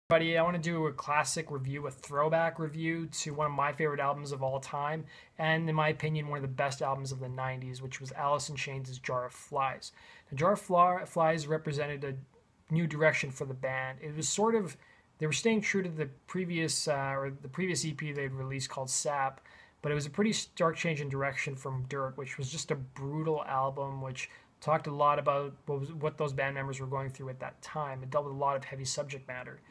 Buddy, I want to do a classic review, a throwback review to one of my favorite albums of all time, and in my opinion, one of the best albums of the 90s, which was Alice in Chains' Jar of Flies. The Jar of Flies represented a new direction for the band. It was sort of, they were staying true to the previous EP they'd released called Sap, but it was a pretty stark change in direction from Dirt, which was just a brutal album, which talked a lot about what those band members were going through at that time. It dealt with a lot of heavy subject matter.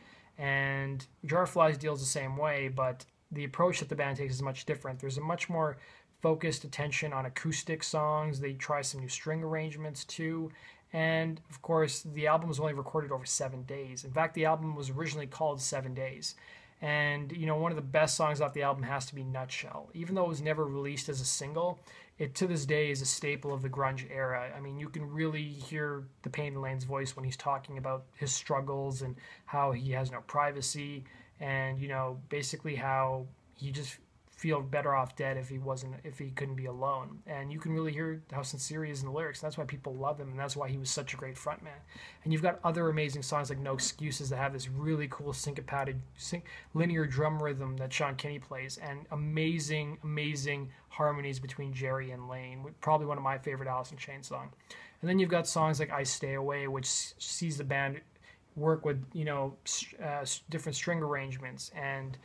And Jar of Flies deals the same way, but the approach that the band takes is much different. There's a much more focused attention on acoustic songs. They try some new string arrangements too. And of course, the album was only recorded over 7 days. In fact, the album was originally called 7 Days. And one of the best songs off the album has to be Nutshell. Even though it was never released as a single, it to this day is a staple of the grunge era. I mean, you can really hear the pain in Layne's voice when he's talking about his struggles and how he has no privacy, and basically how he just feel better off dead if he couldn't be alone. And you can really hear how sincere he is in the lyrics. That's why people love him, and that's why he was such a great frontman. And you've got other amazing songs like No Excuses that have this really cool syncopated linear drum rhythm that Sean Kinney plays, and amazing harmonies between Jerry and Layne. Probably one of my favorite Alice in Chains songs. And then you've got songs like I Stay Away, which sees the band work with different string arrangements, and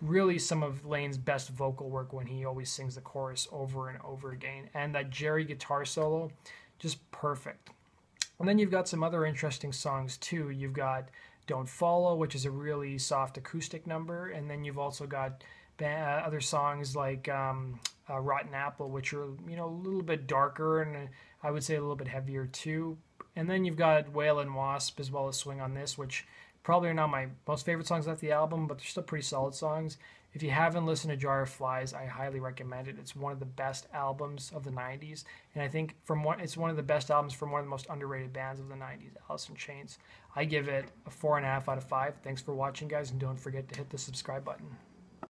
really some of Layne's best vocal work when he always sings the chorus over and over again. And that Jerry guitar solo, just perfect. And then you've got some other interesting songs too. You've got Don't Follow, which is a really soft acoustic number. And then you've also got other songs like Rotten Apple, which are a little bit darker and I would say a little bit heavier too. And then you've got Whale and Wasp as well as Swing on This, which probably are not my most favorite songs off the album, but they're still pretty solid songs. If you haven't listened to Jar of Flies, I highly recommend it. It's one of the best albums of the 90s, and I think it's one of the best albums from one of the most underrated bands of the 90s, Alice in Chains. I give it a 4.5 out of 5. Thanks for watching, guys, and don't forget to hit the subscribe button.